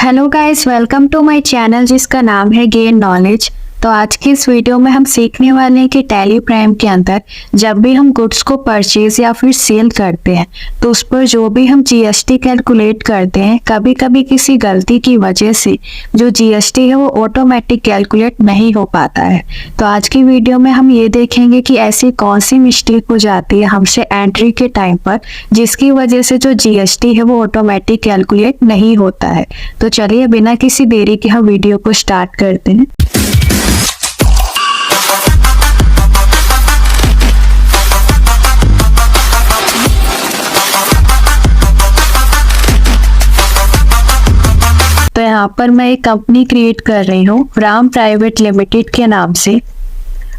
Hello guys, welcome to my channel जिसका नाम है गेन नॉलेज। तो आज की इस वीडियो में हम सीखने वाले हैं कि टैली प्राइम के अंदर जब भी हम गुड्स को परचेज या फिर सेल करते हैं तो उस पर जो भी हम जीएसटी कैलकुलेट करते हैं, कभी कभी किसी गलती की वजह से जो जीएसटी है वो ऑटोमेटिक कैलकुलेट नहीं हो पाता है। तो आज की वीडियो में हम ये देखेंगे कि ऐसी कौन सी मिस्टेक हो जाती है हमसे एंट्री के टाइम पर जिसकी वजह से जो जीएसटी है वो ऑटोमेटिक कैलकुलेट नहीं होता है। तो चलिए बिना किसी देरी के हम वीडियो को स्टार्ट करते हैं। तो यहाँ पर मैं एक कंपनी क्रिएट कर रही हूँ राम प्राइवेट लिमिटेड के नाम से,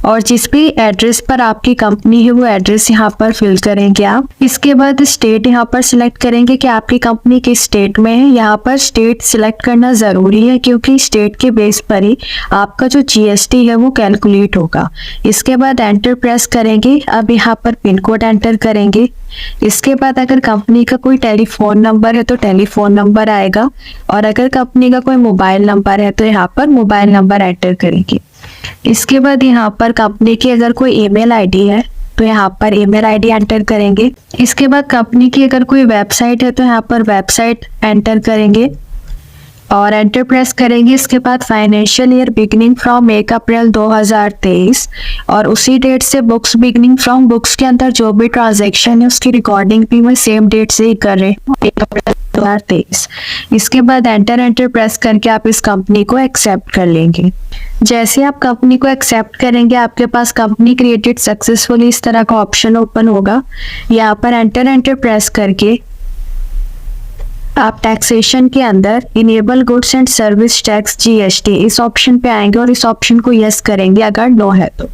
और जिस भी एड्रेस पर आपकी कंपनी है वो एड्रेस यहाँ पर फिल करेंगे आप। इसके बाद स्टेट यहाँ पर सिलेक्ट करेंगे कि आपकी कंपनी किस स्टेट में है। यहाँ पर स्टेट सिलेक्ट करना ज़रूरी है क्योंकि स्टेट के बेस पर ही आपका जो जीएसटी है वो कैलकुलेट होगा। इसके बाद एंटर प्रेस करेंगे। अब यहाँ पर पिन कोड एंटर करेंगे। इसके बाद अगर कंपनी का कोई टेलीफोन नंबर है तो टेलीफोन नंबर आएगा, और अगर कंपनी का कोई मोबाइल नंबर है तो यहाँ पर मोबाइल नंबर एंटर करेंगे। इसके बाद यहाँ पर कंपनी की अगर कोई ईमेल आईडी है तो यहाँ पर ईमेल आईडी एंटर करेंगे। इसके बाद कंपनी की अगर कोई वेबसाइट है तो यहाँ पर वेबसाइट एंटर करेंगे और एंटर प्रेस करेंगे। इसके बाद फाइनेंशियल ईयर बिगिनिंग फ्रॉम 1 अप्रैल 2023 और उसी डेट से बुक्स बिगिनिंग फ्रॉम बुक्स के अंदर जो भी ट्रांजैक्शन है उसकी रिकॉर्डिंग भी मैं सेम डेट से ही कर रही हूँ, 1 अप्रैल 2023। इसके बाद एंटर प्रेस करके आप इस कंपनी को एक्सेप्ट कर लेंगे। जैसे आप कंपनी को एक्सेप्ट करेंगे आपके पास कंपनी क्रिएटेड सक्सेसफुली इस तरह का ऑप्शन ओपन होगा। यहाँ पर एंटर प्रेस करके आप टैक्सेशन के अंदर enable goods and service tax GST इस ऑप्शन पे आएंगे और इस ऑप्शन को यस करेंगे। अगर नो है तो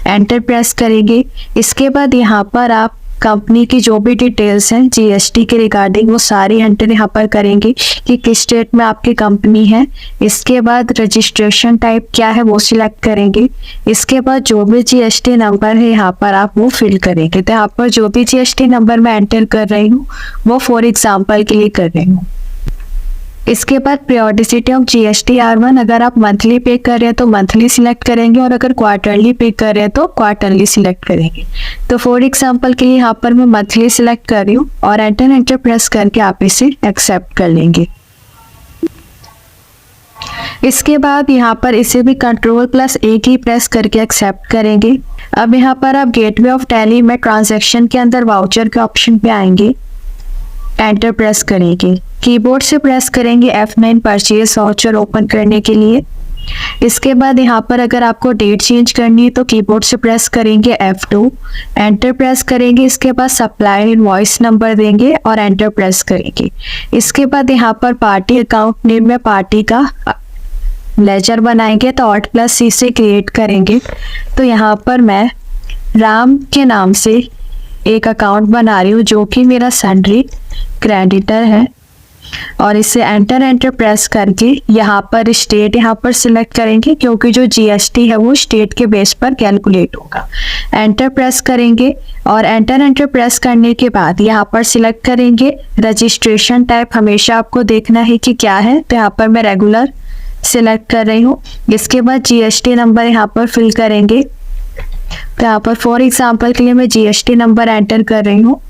एंटर प्रेस करेंगे। इसके बाद यहाँ पर आप कंपनी की जो भी डिटेल्स हैं जीएसटी के रिगार्डिंग वो सारी एंटर यहाँ पर करेंगे कि किस स्टेट में आपकी कंपनी है। इसके बाद रजिस्ट्रेशन टाइप क्या है वो सिलेक्ट करेंगे। इसके बाद जो भी जीएसटी नंबर है यहाँ पर आप वो फिल करेंगे। तो यहाँ पर जो भी जीएसटी नंबर मैं एंटर कर रही हूँ वो फॉर एग्जाम्पल के लिए कर रही हूँ। इसके बाद पीरियोडिसिटी ऑफ जीएसटी R1 अगर आप मंथली पे कर रहे हैं तो मंथली सिलेक्ट करेंगे, और अगर क्वार्टरली पे कर रहे हैं तो क्वार्टरली सिलेक्ट करेंगे। तो फॉर एग्जांपल के लिए यहाँ पर मैं मंथली सिलेक्ट कर रही हूँ और एंटर प्रेस करके आप इसे एक्सेप्ट कर लेंगे। इसके बाद यहाँ पर इसे भी Ctrl+A की प्रेस करके एक्सेप्ट करेंगे। अब यहाँ पर आप गेटवे ऑफ टैली में ट्रांजेक्शन के अंदर वाउचर के ऑप्शन पे आएंगे, एंटर प्रेस करेंगे। कीबोर्ड से प्रेस करेंगे F9 परचेज वाउचर ओपन करने के लिए। इसके बाद यहाँ पर अगर आपको डेट चेंज करनी है तो कीबोर्ड से प्रेस करेंगे F2, एंटर प्रेस करेंगे। इसके बाद सप्लायर इनवॉइस नंबर देंगे और एंटर प्रेस करेंगे। इसके बाद यहाँ पर पार्टी अकाउंट नेम में पार्टी का लेजर बनाएंगे तो Alt+C से क्रिएट करेंगे। तो यहाँ पर मैं राम के नाम से एक अकाउंट बना रही हूँ जो कि मेरा सैलरी क्रेडिटर है, और इसे एंटर प्रेस करके यहाँ पर स्टेट यहाँ पर सिलेक्ट करेंगे क्योंकि जो जीएसटी है वो स्टेट के बेस पर कैलकुलेट होगा। एंटर प्रेस करेंगे और एंटर प्रेस करने के बाद यहाँ पर सिलेक्ट करेंगे रजिस्ट्रेशन टाइप। हमेशा आपको देखना है कि क्या है, तो यहाँ पर मैं रेगुलर सिलेक्ट कर रही हूँ। इसके बाद जीएसटी नंबर यहाँ पर फिल करेंगे। तो यहाँ पर फॉर एग्जाम्पल के लिए मैं जीएसटी नंबर एंटर कर रही हूँ।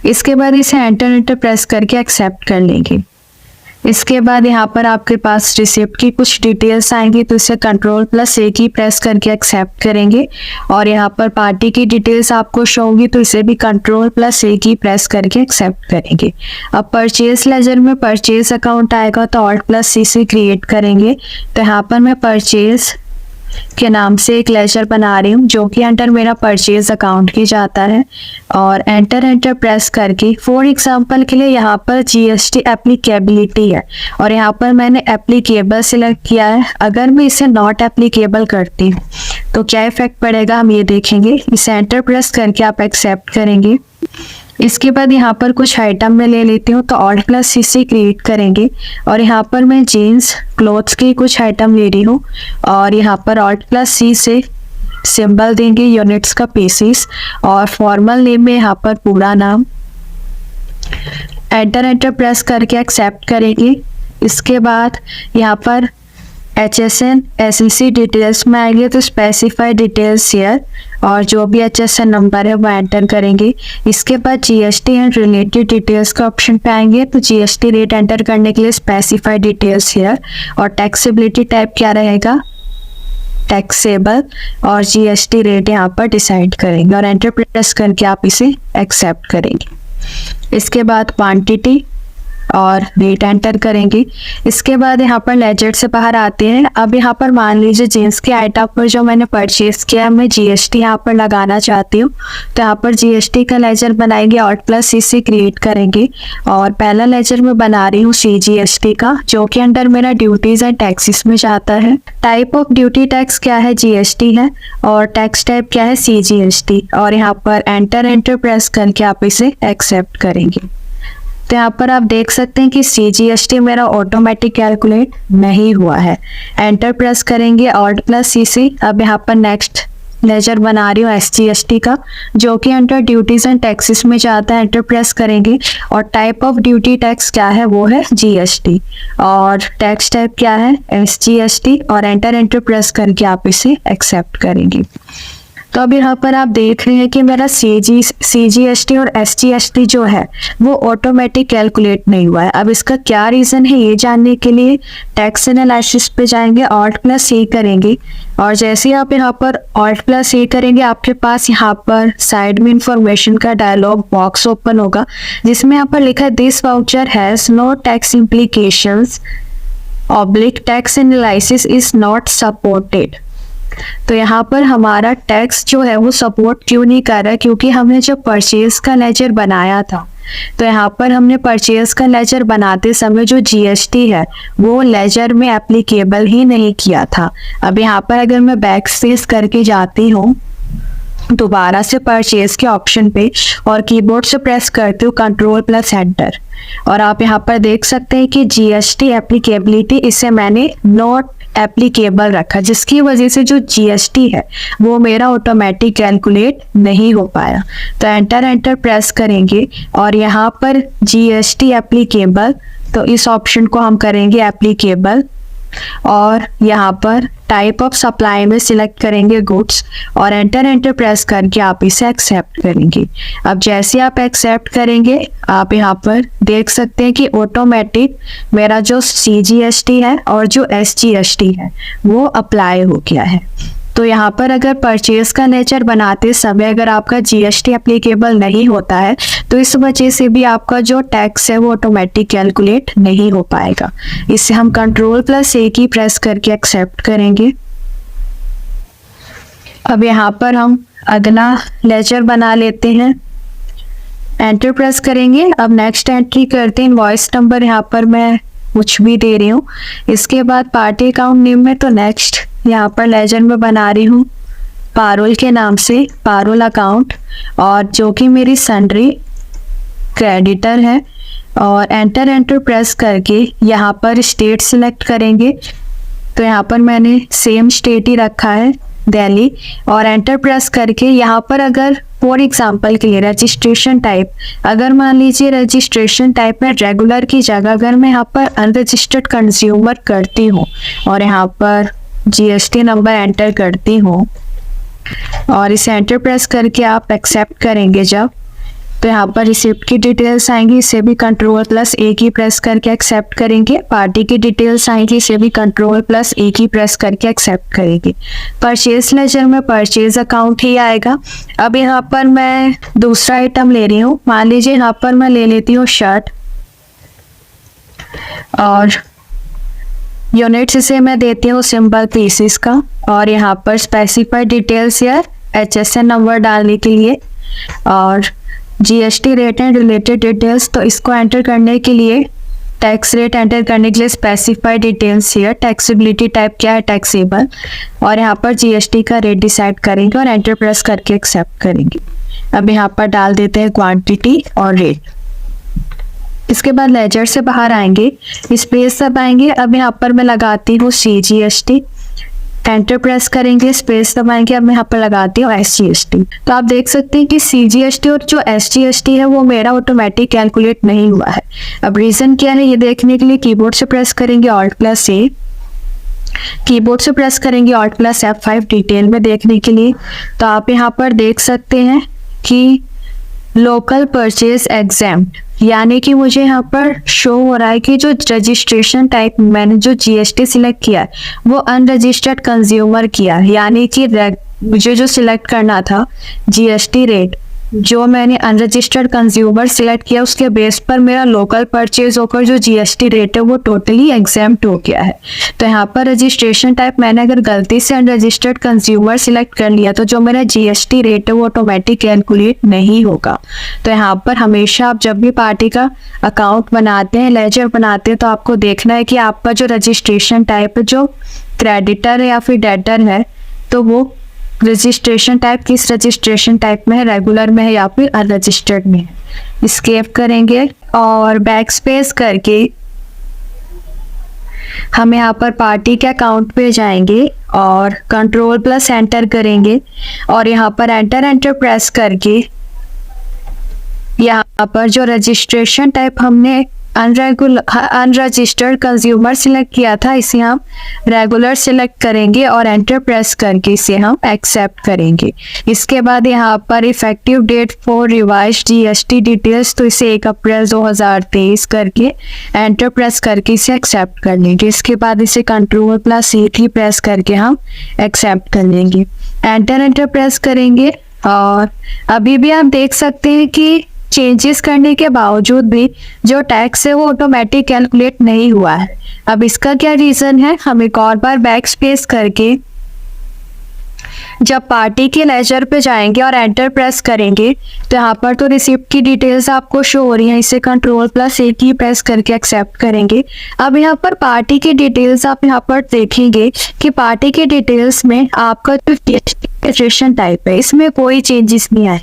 इसके बाद इसे एंटर प्रेस करके एक्सेप्ट कर लेंगे। इसके बाद यहाँ पर आपके पास रिसिप्ट की कुछ डिटेल्स आएंगी तो इसे Ctrl+A की प्रेस करके एक्सेप्ट करेंगे, और यहाँ पर पार्टी की डिटेल्स आपको शो होंगी तो इसे भी Ctrl+A की प्रेस करके एक्सेप्ट करेंगे। अब परचेज लेजर में परचेज अकाउंट आएगा तो Alt+C से क्रिएट करेंगे। तो यहाँ पर मैं परचेज के नाम से एक लेजर बना रही हूँ जो कि अंडर मेरा परचेज अकाउंट की जाता है, और एंटर प्रेस करके फॉर एग्जांपल के लिए यहाँ पर जीएसटी एप्लीकेबिलिटी है और यहाँ पर मैंने एप्लीकेबल सिलेक्ट किया है। अगर मैं इसे नॉट एप्लीकेबल करती हूँ तो क्या इफेक्ट पड़ेगा हम ये देखेंगे। इसे एंटर प्रेस करके आप एक्सेप्ट करेंगे। इसके बाद यहाँ पर कुछ आइटम मैं ले लेती हूँ तो Alt+C से क्रिएट करेंगे, और यहाँ पर मैं जीन्स क्लोथ्स की कुछ आइटम ले रही हूँ और यहाँ पर Alt+C से सिंबल देंगे यूनिट्स का पीसीस, और फॉर्मल नेम में यहाँ पर पूरा नाम। एंटर प्रेस करके एक्सेप्ट करेंगे। इसके बाद यहाँ पर HSN SEC डिटेल्स में आएंगे तो स्पेसिफाई डिटेल्स हियर, और जो भी HSN नंबर है वो एंटर करेंगे। इसके बाद GST एंड रिलेटेड डिटेल्स का ऑप्शन पे आएंगे तो GST रेट एंटर करने के लिए स्पेसिफाई डिटेल्स हियर, और टैक्सेबिलिटी टाइप क्या रहेगा, टैक्सेबल, और GST रेट यहाँ पर डिसाइड करेंगे और एंटर प्रेस करके आप इसे एक्सेप्ट करेंगे। इसके बाद क्वांटिटी और रेट एंटर करेंगे। इसके बाद यहाँ पर लेजर से बाहर आते हैं। अब यहाँ पर मान लीजिए जीन्स के आइटम पर जो मैंने परचेज किया मैं GST यहाँ पर लगाना चाहती हूँ, तो यहाँ पर GST का लेजर बनाएंगे, Alt+C से क्रिएट करेंगे, और पहला लेजर मैं बना रही हूँ CGST का, जो कि अंडर मेरा ड्यूटीज एंड टैक्सेस में जाता है। टाइप ऑफ ड्यूटी टैक्स क्या है, GST है, और टैक्स टाइप क्या है, CGST, और यहाँ पर एंटर प्रेस करके आप इसे एक्सेप्ट करेंगे। तो यहाँ पर आप देख सकते हैं कि CGST मेरा ऑटोमेटिक कैलकुलेट नहीं हुआ है। एंटर प्रेस करेंगे Alt+C से। अब यहाँ पर नेक्स्ट लेजर बना रही हूँ SGST का, जो कि अंडर ड्यूटीज एंड टैक्सेस में जाता है। एंटर प्रेस करेंगे, और टाइप ऑफ ड्यूटी टैक्स क्या है, वो है GST, और टैक्स टाइप क्या है, SGST, और एंटर प्रेस करके आप इसे एक्सेप्ट करेंगे। तो अब यहाँ पर आप देख रहे हैं कि मेरा CGST और SGST जो है वो ऑटोमेटिक कैलकुलेट नहीं हुआ है। अब इसका क्या रीज़न है ये जानने के लिए टैक्स एनालिसिस पे जाएंगे, Alt+C करेंगे, और जैसे ही आप यहाँ पर Alt+C करेंगे आपके पास यहाँ पर साइड में इंफॉर्मेशन का डायलॉग बॉक्स ओपन होगा, जिसमें यहाँ पर लिखा है this voucher has no tax implications oblique tax analysis is not supported. तो यहाँ पर हमारा टैक्स जो है वो सपोर्ट क्यों नहीं कर रहा है, क्योंकि हमने जब परचेज का लेजर बनाया था तो यहाँ पर हमने परचेज का लेजर बनाते समय जो GST है वो लेजर में एप्लीकेबल ही नहीं किया था। अब यहाँ पर अगर मैं बैक स्पेस करके जाती हूँ दोबारा से परचेज के ऑप्शन पे और कीबोर्ड से प्रेस करती हूँ Ctrl+Enter, और आप यहाँ पर देख सकते हैं कि GST एप्लीकेबिलिटी इसे मैंने नॉट एप्लीकेबल रखा, जिसकी वजह से जो GST है वो मेरा ऑटोमेटिक कैलकुलेट नहीं हो पाया। तो एंटर प्रेस करेंगे और यहाँ पर GST एप्लीकेबल, तो इस ऑप्शन को हम करेंगे एप्लीकेबल, और यहाँ पर टाइप ऑफ सप्लाई में सिलेक्ट करेंगे गुड्स, और एंटर प्रेस करके आप इसे एक्सेप्ट करेंगे। अब जैसे आप एक्सेप्ट करेंगे आप यहाँ पर देख सकते हैं कि ऑटोमेटिक मेरा जो CGST है और जो SGST है वो अप्लाई हो गया है। तो यहाँ पर अगर परचेज का लेजर बनाते समय अगर आपका GST एप्लीकेबल नहीं होता है तो इस वजह से भी आपका जो टैक्स है वो ऑटोमेटिक कैलकुलेट नहीं हो पाएगा। इससे हम Ctrl+A की प्रेस करके एक्सेप्ट करेंगे। अब यहाँ पर हम अगला लेजर बना लेते हैं, एंटर प्रेस करेंगे। अब नेक्स्ट एंट्री करते हैं, इनवॉइस नंबर यहाँ पर मैं कुछ भी दे रही हूँ। इसके बाद पार्टी अकाउंट नेम में तो नेक्स्ट यहाँ पर लेजर में बना रही हूँ पारोल के नाम से, पारोल अकाउंट, और जो कि मेरी सन्ड्री क्रेडिटर है, और एंटर प्रेस करके यहाँ पर स्टेट सिलेक्ट करेंगे। तो यहाँ पर मैंने सेम स्टेट ही रखा है दिल्ली, और एंटर प्रेस करके यहाँ पर अगर फॉर एग्जाम्पल के लिए रजिस्ट्रेशन टाइप, अगर मान लीजिए रजिस्ट्रेशन टाइप में रेगुलर की जगह अगर मैं यहाँ पर अनरजिस्टर्ड कंज्यूमर करती हूँ और यहाँ पर GST नंबर एंटर करती हूँ और इसे एंटर प्रेस करके आप एक्सेप्ट करेंगे जब, तो यहाँ पर रिसिप्ट की डिटेल्स आएंगी, इसे भी Ctrl+A की प्रेस करके एक्सेप्ट करेंगे। पार्टी की डिटेल्स आएंगी, इसे भी Ctrl+A की प्रेस करके एक्सेप्ट करेंगे। परचेज लेजर में परचेज अकाउंट ही आएगा। अब यहाँ पर मैं दूसरा आइटम ले रही हूँ, मान लीजिए यहाँ पर मैं ले लेती हूँ शर्ट, और यूनिट्स इसे मैं देती हूँ सिंपल पीसेस का, और यहाँ पर स्पेसिफाइड डिटेल्स या HSN नंबर डालने के लिए, और GST rate and related details, तो इसको एंटर करने के लिए टैक्स रेट एंटर करने के लिए specified details here, taxability type क्या है, टैक्सेबल, और यहाँ पर GST का रेट डिसाइड करेंगे और एंटर प्रेस करके एक्सेप्ट करेंगे। अब यहाँ पर डाल देते हैं क्वांटिटी और रेट। इसके बाद लेजर से बाहर आएंगे, स्पेस दबाएंगे। अब यहाँ पर मैं लगाती हूँ CGST, एंटर प्रेस करेंगे, स्पेस दबाएंगे। अब मैं यहाँ पर लगाती हूँ SGST। तो आप देख सकते हैं कि CGST और जो SGST है वो मेरा ऑटोमेटिक कैलकुलेट नहीं हुआ है। अब रीजन क्या है ये देखने के लिए कीबोर्ड से प्रेस करेंगे Alt+A, कीबोर्ड से प्रेस करेंगे Alt+F5 डिटेल में देखने के लिए। तो आप यहाँ पर देख सकते हैं कि लोकल परचेज एग्जाम्प्ट, यानी कि मुझे यहाँ पर शो हो रहा है कि जो रजिस्ट्रेशन टाइप मैंने जो GST सिलेक्ट किया है वो अनरजिस्टर्ड कंज्यूमर किया है, यानी कि मुझे जो सिलेक्ट करना था GST रेट जो मैंने अनरजिस्टर्ड कंज्यूमर सिलेक्ट किया उसके बेस पर मेरा लोकल परचेज होकर जो GST रेट है वो टोटली एग्जाम्प्ट हो गया है। तो यहाँ पर रजिस्ट्रेशन टाइप मैंने अगर गलती से अनरजिस्टर्ड कंज्यूमर सिलेक्ट कर लिया तो जो मेरा GST रेट है वो ऑटोमेटिक कैलकुलेट नहीं होगा। तो यहाँ पर हमेशा आप जब भी पार्टी का अकाउंट बनाते हैं, लेजर बनाते हैं, तो आपको देखना है कि आपका जो रजिस्ट्रेशन टाइप है जो क्रेडिटर है या फिर डेटर है तो वो रजिस्ट्रेशन टाइप किस रजिस्ट्रेशन टाइप में है, रेगुलर में है या फिर अनरजिस्टर्ड में है। एस्केप करेंगे और बैक स्पेस करके हम यहाँ पर पार्टी के अकाउंट पे जाएंगे और Ctrl+Enter करेंगे और यहाँ पर एंटर प्रेस करके यहाँ पर जो रजिस्ट्रेशन टाइप हमने अनरजिस्टर्ड कंज्यूमर सिलेक्ट किया था इसे हम रेगुलर सिलेक्ट करेंगे और एंटर प्रेस करके इसे हम एक्सेप्ट करेंगे। इसके बाद यहाँ पर effective date for revised GST details, तो इसे 1 अप्रैल 2023 करके एंटर प्रेस करके इसे एक्सेप्ट कर लेंगे। इसके बाद इसे Ctrl+C3 प्रेस करके हम एक्सेप्ट कर लेंगे। एंटर प्रेस करेंगे और अभी भी आप देख सकते हैं कि चेंजेस करने के बावजूद भी जो टैक्स है वो ऑटोमेटिक कैलकुलेट नहीं हुआ है। अब इसका क्या रीज़न है, हम एक और बार बैक स्पेस करके जब पार्टी के लेजर पे जाएंगे और एंटर प्रेस करेंगे तो यहाँ पर तो रिसिप्ट की डिटेल्स आपको शो हो रही हैं, इसे Ctrl+A की प्रेस करके एक्सेप्ट करेंगे। अब यहाँ पर पार्टी की डिटेल्स आप यहाँ पर देखेंगे कि पार्टी के डिटेल्स में आपका जो रजिस्ट्रेशन टाइप है इसमें कोई चेंजेस नहीं आए,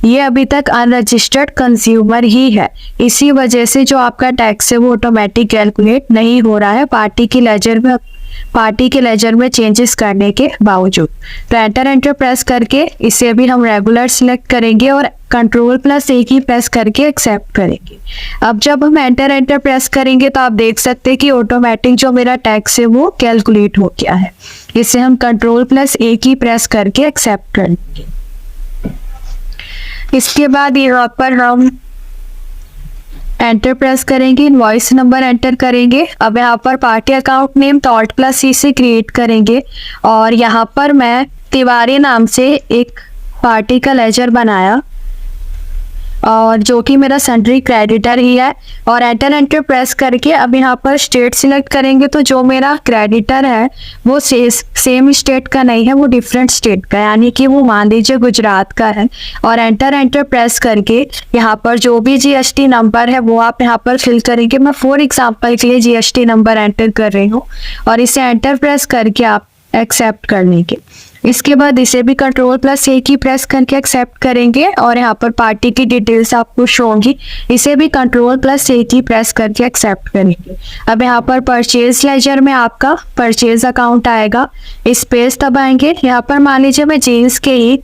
ये अभी तक अनरजिस्टर्ड कंज्यूमर ही है। इसी वजह से जो आपका टैक्स है वो ऑटोमेटिक कैलकुलेट नहीं हो रहा है पार्टी के लेजर में चेंजेस करने के बावजूद। तो एंटर प्रेस करके इसे भी हम रेगुलर सिलेक्ट करेंगे और Ctrl+A की प्रेस करके एक्सेप्ट करेंगे। अब जब हम एंटर प्रेस करेंगे तो आप देख सकते हैं कि ऑटोमेटिक जो मेरा टैक्स है वो कैलकुलेट हो गया है। इसे हम Ctrl+A की प्रेस करके एक्सेप्ट करेंगे। इसके बाद यहाँ पर हम एंटर प्रेस करेंगे, इनवॉइस नंबर एंटर करेंगे। अब यहाँ पर पार्टी अकाउंट नेम तो Alt+C से क्रिएट करेंगे और यहाँ पर मैं तिवारी नाम से एक पार्टी का लेजर बनाया और जो कि मेरा सन्ड्री क्रेडिटर ही है। और एंटर प्रेस करके अब यहाँ पर स्टेट सिलेक्ट करेंगे तो जो मेरा क्रेडिटर है वो सेम स्टेट का नहीं है, वो डिफरेंट स्टेट का है, यानी कि वो मान लीजिए गुजरात का है। और एंटर प्रेस करके यहाँ पर जो भी GST नंबर है वो आप यहाँ पर फिल करेंगे। मैं फॉर एग्जांपल के लिए GST नंबर एंटर कर रही हूँ और इसे एंटर प्रेस करके आप एक्सेप्ट कर लेंगे। इसके बाद इसे भी Ctrl+A की प्रेस करके एक्सेप्ट करेंगे और यहाँ पर पार्टी की डिटेल्स आपको शो होंगी, इसे भी Ctrl+A की प्रेस करके एक्सेप्ट करेंगे। अब यहाँ पर परचेज लेजर में आपका परचेज अकाउंट आएगा, स्पेस दबाएंगे। यहाँ पर मान लीजिए मैं जीन्स के ही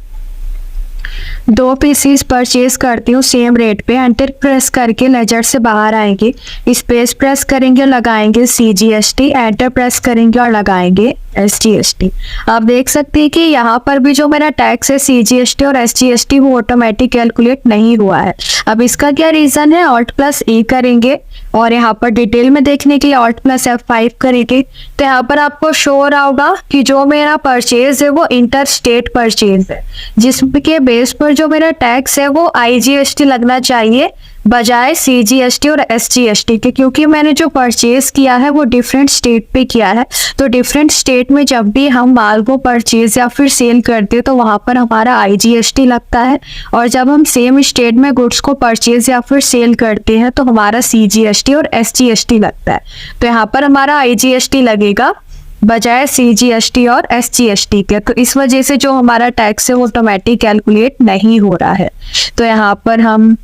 2 पीसीस परचेज करती हूँ सेम रेट पे। एंटर प्रेस करके लेजर से बाहर आएंगे, स्पेस प्रेस करेंगे, लगाएंगे CGST, एंटर प्रेस करेंगे और लगाएंगे SGST। आप देख सकते हैं कि यहाँ पर भी जो मेरा टैक्स है CGST और SGST वो ऑटोमेटिक कैलकुलेट नहीं हुआ है। अब इसका क्या रीज़न है, Alt+E करेंगे और यहाँ पर डिटेल में देखने के लिए Alt+F5 करेंगे। तो यहाँ पर आपको शो हो रहा होगा कि जो मेरा परचेज है वो इंटर स्टेट परचेज है, जिसके बेस पर जो मेरा टैक्स है वो IGST लगना चाहिए बजाय CGST और SGST के, क्योंकि मैंने जो परचेज किया है वो डिफरेंट स्टेट पे किया है। तो डिफरेंट स्टेट में जब भी हम माल को परचेज या फिर सेल करते हैं तो वहाँ पर हमारा IGST लगता है, और जब हम सेम स्टेट में गुड्स को परचेज या फिर सेल करते हैं तो हमारा CGST और SGST लगता है। तो यहाँ पर हमारा IGST लगेगा बजाय CGST और SGST के। तो इस वजह से जो हमारा टैक्स है वो ऑटोमेटिक कैलकुलेट नहीं हो रहा है। तो यहाँ पर हम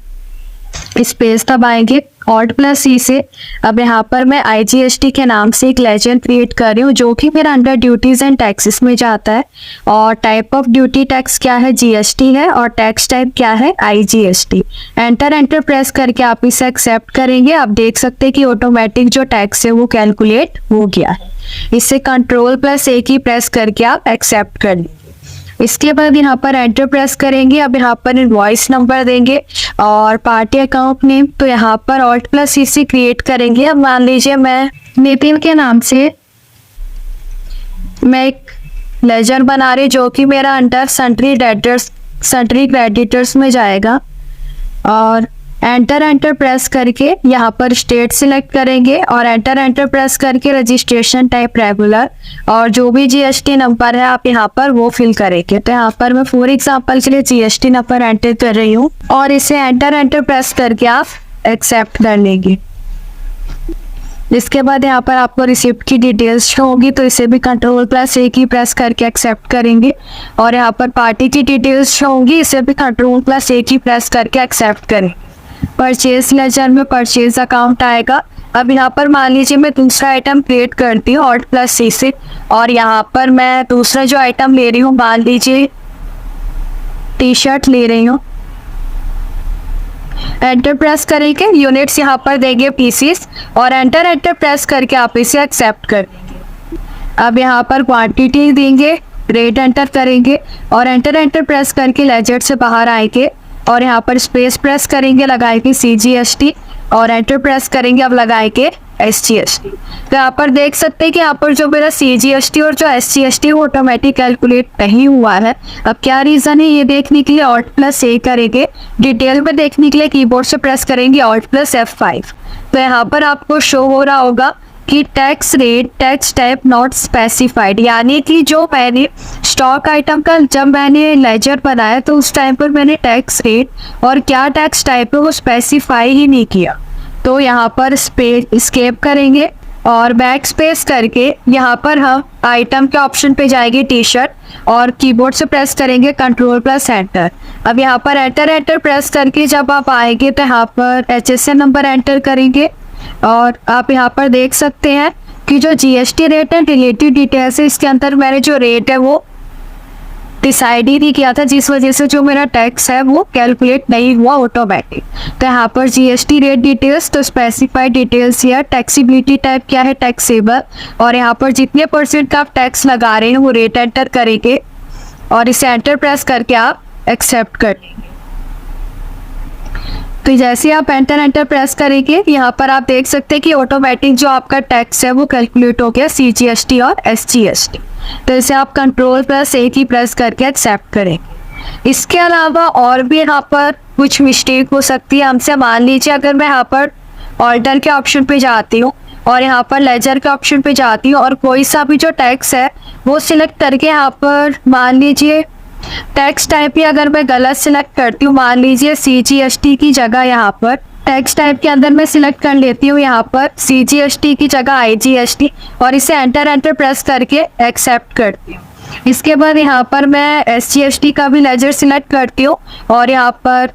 स्पेस दबाएंगे ऑल्ट प्लस सी से। अब यहाँ पर मैं IGST के नाम से एक लेजर क्रिएट कर रही हूँ जो कि मेरा अंडर ड्यूटीज एंड टैक्सेस में जाता है। और टाइप ऑफ ड्यूटी टैक्स क्या है, GST है, और टैक्स टाइप क्या है, IGST। एंटर प्रेस करके आप इसे एक्सेप्ट करेंगे। आप देख सकते हैं कि ऑटोमेटिक जो टैक्स है वो कैलकुलेट हो गया है। इसे Ctrl+A की प्रेस करके आप एक्सेप्ट कर लीजिए। इसके बाद यहाँ पर एंटर प्रेस करेंगे। अब यहाँ पर इनवॉइस नंबर देंगे और पार्टी अकाउंट नेम, तो यहाँ पर Alt+CC क्रिएट करेंगे। अब मान लीजिए मैं नितिन के नाम से मैं एक लेजर बना रही जो कि मेरा अंडर सन्ट्री क्रेडिटर्स में जाएगा। और एंटर प्रेस करके यहाँ पर स्टेट सिलेक्ट करेंगे और एंटर प्रेस करके रजिस्ट्रेशन टाइप रेगुलर और जो भी GST नंबर है आप यहाँ पर वो फिल करेंगे। तो यहाँ पर मैं फॉर एग्जांपल के लिए GST नंबर एंटर कर रही हूँ और इसे एंटर प्रेस करके आप एक्सेप्ट कर लेंगे। इसके बाद यहाँ पर आपको रिसिप्ट की डिटेल्स शो होगी, तो इसे भी Ctrl+A की प्रेस करके एक्सेप्ट करेंगे। और यहाँ पर पार्टी की डिटेल्स शो होंगी, इसे भी Ctrl+A की प्रेस करके एक्सेप्ट करें। परचेज लेजर में परचेज अकाउंट आएगा। अब यहाँ पर मान लीजिए मैं दूसरा आइटम क्रिएट करती हूँ Alt+C से, और यहाँ पर मैं दूसरा जो आइटम ले रही हूँ, मान लीजिए टी-शर्ट ले रही हूँ। एंटर प्रेस करेंगे, यूनिट्स यहाँ पर देंगे पीसीस और एंटर प्रेस करके आप इसे एक्सेप्ट कर देंगे। अब यहाँ पर क्वांटिटी देंगे, रेट एंटर करेंगे और एंटर प्रेस करके लेजर से बाहर आएंगे और यहाँ पर स्पेस प्रेस करेंगे, लगाएंगे CGST और एंटर प्रेस करेंगे, अब लगाएंगे SGST। तो यहाँ पर देख सकते हैं कि यहाँ पर जो मेरा CGST और जो SGST वो ऑटोमेटिक कैलकुलेट नहीं हुआ है। अब क्या रीज़न है ये देखने के लिए Alt+A करेंगे। डिटेल में देखने के लिए कीबोर्ड से प्रेस करेंगे Alt+F5। तो यहाँ पर आपको शो हो रहा होगा कि tax rate tax type not specified, यानी कि जो मैंने स्टॉक आइटम का जब मैंने लेजर बनाया तो उस टाइम पर मैंने टैक्स रेट और क्या टैक्स टाइप है वो स्पेसिफाई ही नहीं किया। तो यहाँ पर स्केप करेंगे और बैक स्पेस करके यहाँ पर हम आइटम के ऑप्शन पे जाएंगे टी-शर्ट और कीबोर्ड से प्रेस करेंगे Ctrl+Enter। अब यहाँ पर एंटर प्रेस करके जब आप आएंगे तो यहाँ पर HSN नंबर एंटर करेंगे और आप यहाँ पर देख सकते हैं कि जो GST rate and relative details है इसके अंदर मैंने जो रेट है वो डिसाइड ही नहीं किया था, जिस वजह से जो मेरा टैक्स है वो कैलकुलेट नहीं हुआ ऑटोमेटिक। तो यहाँ पर GST रेट डिटेल्स, तो स्पेसिफाइड डिटेल्स या टैक्सीबिलिटी टाइप क्या है, टैक्सेबल, और यहाँ पर जितने % का आप टैक्स लगा रहे हैं वो रेट एंटर करेंगे और इसे एंटर प्रेस करके आप एक्सेप्ट कर लेंगे। तो जैसे ही आप एंटर प्रेस करेंगे यहाँ पर आप देख सकते हैं कि ऑटोमेटिक जो आपका टैक्स है वो कैलकुलेट हो गया CGST और SGST। तो इसे आप Ctrl+A की प्रेस करके एक्सेप्ट करेंगे। इसके अलावा और भी यहाँ पर कुछ मिस्टेक हो सकती है हमसे। मान लीजिए अगर मैं यहाँ पर ऑल्टर के ऑप्शन पे जाती हूँ और यहाँ पर लेजर के ऑप्शन पे जाती हूँ और कोई सा भी जो टैक्स है वो सिलेक्ट करके यहाँ पर मान लीजिए टैक्स टाइप ही अगर मैं गलत सिलेक्ट करती हूँ, मान लीजिए CGST की जगह यहाँ पर टैक्स टाइप के अंदर मैं सिलेक्ट कर लेती हूँ यहाँ पर CGST की जगह IGST और इसे एंटर प्रेस करके एक्सेप्ट करती हूँ। इसके बाद यहाँ पर मैं SGST का भी लेजर सिलेक्ट करती हूँ और यहाँ पर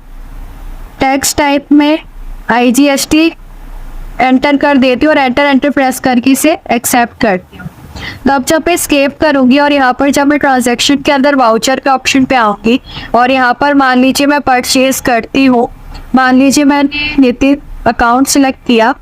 टैक्स टाइप में IGST एंटर कर देती हूँ और एंटर प्रेस करके इसे एक्सेप्ट करती हूँ। तो अब जब मैं एस्केप करूंगी और यहाँ पर जब मैं ट्रांजैक्शन के अंदर वाउचर के ऑप्शन पे आऊंगी और यहाँ पर मान लीजिए मैं परचेज करती हूँ, मान लीजिए मैंने नितिन अकाउंट सिलेक्ट किया,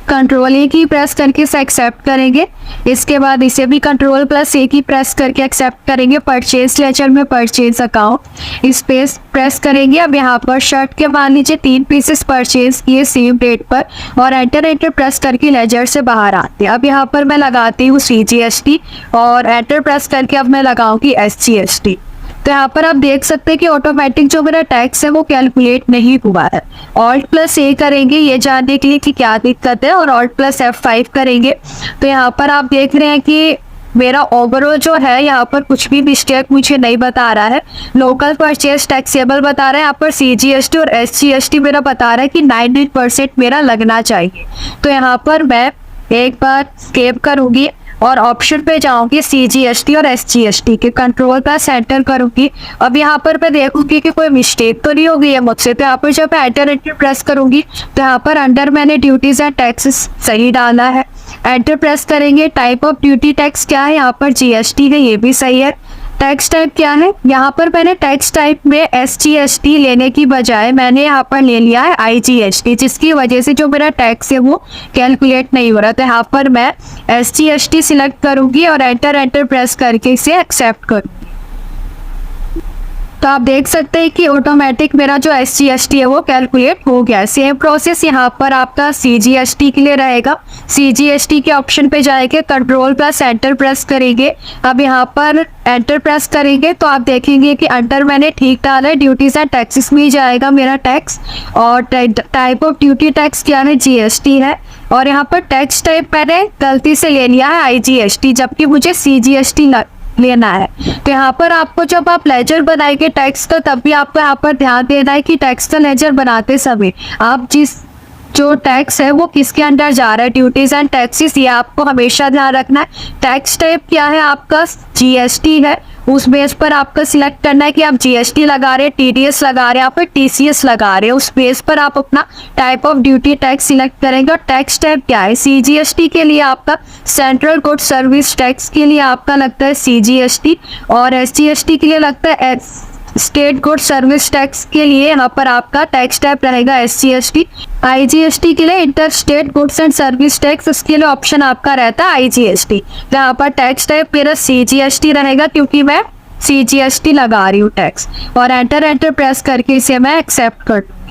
Ctrl+A की प्रेस करके इसे एक्सेप्ट करेंगे। इसके बाद इसे भी Ctrl+A की प्रेस करके एक्सेप्ट करेंगे। परचेज लेजर में परचेज अकाउंट स्पेस प्रेस करेंगे। अब यहाँ पर शर्ट के मान लीजिए 3 पीसेस परचेज किए सेम डेट पर और एंटर प्रेस करके लेजर से बाहर आते हैं। अब यहाँ पर मैं लगाती हूँ CGST और एंटर प्रेस करके अब मैं लगाऊंगी SGST। तो यहाँ पर आप देख सकते हैं कि ऑटोमेटिक जो मेरा टैक्स है वो कैलकुलेट नहीं हुआ है। Alt+A करेंगे ये जानने के लिए कि क्या दिक्कत है और Alt+F5 करेंगे। तो यहाँ पर आप देख रहे हैं कि मेरा ओवरऑल जो है यहाँ पर कुछ भी मिस्टेक मुझे नहीं बता रहा है। लोकल परचेज टैक्सेबल बता रहा है, यहाँ पर CGST और SGST मेरा बता रहा है कि 90% मेरा लगना चाहिए। तो यहाँ पर मैं एक बार स्केप करूंगी और ऑप्शन पे जाऊंगी CGST और SGST के, कंट्रोल प्लस एंटर करूंगी। अब यहाँ पर मैं देखूंगी कि कोई मिस्टेक तो नहीं हो गई है मुझसे। तो यहाँ पर जब मैं एंटर प्रेस करूंगी तो यहाँ पर अंडर मैंने ड्यूटीज एंड टैक्सेस सही डाला है। एंटर प्रेस करेंगे, टाइप ऑफ ड्यूटी टैक्स क्या है, यहाँ पर GST है, ये भी सही है। टैक्स टाइप क्या है, यहाँ पर मैंने टैक्स टाइप में SGST लेने की बजाय मैंने यहाँ पर ले लिया है IGST, जिसकी वजह से जो मेरा टैक्स है वो कैलकुलेट नहीं हो रहा। तो यहाँ पर मैं SGST सिलेक्ट करूंगी और एंटर प्रेस करके इसे एक्सेप्ट करूंगी। तो आप देख सकते हैं कि ऑटोमेटिक मेरा जो SGST है वो कैलकुलेट हो गया है। सेम प्रोसेस यहाँ पर आपका CGST के लिए रहेगा। CGST के ऑप्शन पे जाएंगे, कंट्रोल प्लस एंटर प्रेस करेंगे। अब यहाँ पर एंटर प्रेस करेंगे तो आप देखेंगे कि अंडर मैंने ठीक डाला है, ड्यूटीज एंड टैक्सेस में ही जाएगा मेरा टैक्स। और टाइप ऑफ ड्यूटी टैक्स क्या है, GST है। और यहाँ पर टैक्स टाइप मैंने गलती से ले लिया है IGST, जबकि मुझे CGST लेना है। तो यहाँ पर आपको जब आप लेजर बनाएंगे टैक्स का, तब भी आपको यहाँ पर ध्यान देना है कि टैक्स का लेजर बनाते समय आप जो टैक्स है वो किसके अंडर जा रहा है, ड्यूटीज एंड टैक्सेस, ये आपको हमेशा ध्यान रखना है। टैक्स टाइप क्या है आपका, GST है। उस बेस पर आपको सिलेक्ट करना है कि आप GST लगा रहे हैं, TDS लगा रहे हैं, आप TCS लगा रहे हैं। उस बेस पर आप अपना type of duty tax select करेंगे। और टैक्स टाइप क्या है, CGST के लिए आपका सेंट्रल गुड सर्विस टैक्स के लिए आपका लगता है CGST, और SGST के लिए लगता है स्टेट गुड सर्विस टैक्स के लिए यहाँ पर आपका टैक्स टाइप रहेगा SGST। IGST के लिए inter state goods and service tax, उसके लिए ऑप्शन आपका रहता है IGST। तो यहाँ पर टैक्स टाइप मेरा CGST रहेगा, क्योंकि मैं CGST लगा रही हूँ टैक्स। और एंटर प्रेस करके इसे मैं एक्सेप्ट कर दूँगी।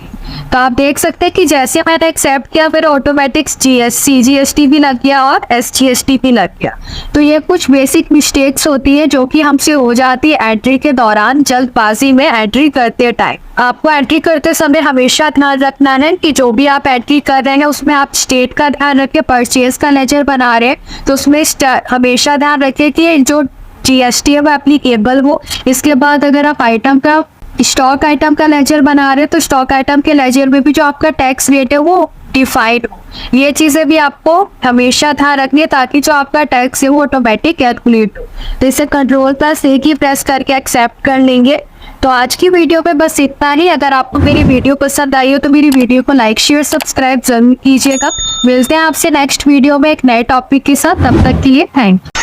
तो आप देख सकते हैं कि जैसे मैंने एक्सेप्ट किया फिर ऑटोमेटिक CGST भी लग गया और SGST भी लग गया। तो ये कुछ बेसिक मिस्टेक्स होती है जो कि हमसे हो जाती है एंट्री के दौरान, जल्दबाजी में एंट्री करते टाइम। आपको एंट्री करते समय हमेशा ध्यान रखना है कि जो भी आप एंट्री कर रहे हैं उसमें आप स्टेट का ध्यान रखें। परचेज का लेजर बना रहे हैं तो उसमें हमेशा ध्यान रखें कि जो GST है वो एप्लीकेबल हो। इसके बाद अगर आप स्टॉक आइटम का लेजर बना रहे हैं तो स्टॉक आइटम के लेजर में भी जो आपका टैक्स रेट है वो डिफाइंड हो। ये चीज़ें भी आपको हमेशा ध्यान रखनी है ताकि जो आपका टैक्स है वो ऑटोमेटिक कैलकुलेट हो। तो इसे कंट्रोल प्लस एक ही प्रेस करके एक्सेप्ट कर लेंगे। तो आज की वीडियो में बस इतना ही। अगर आपको मेरी वीडियो पसंद आई हो तो मेरी वीडियो को लाइक शेयर सब्सक्राइब जरूर कीजिएगा। मिलते हैं आपसे नेक्स्ट वीडियो में एक नए टॉपिक के साथ, तब तक के लिए थैंक यू।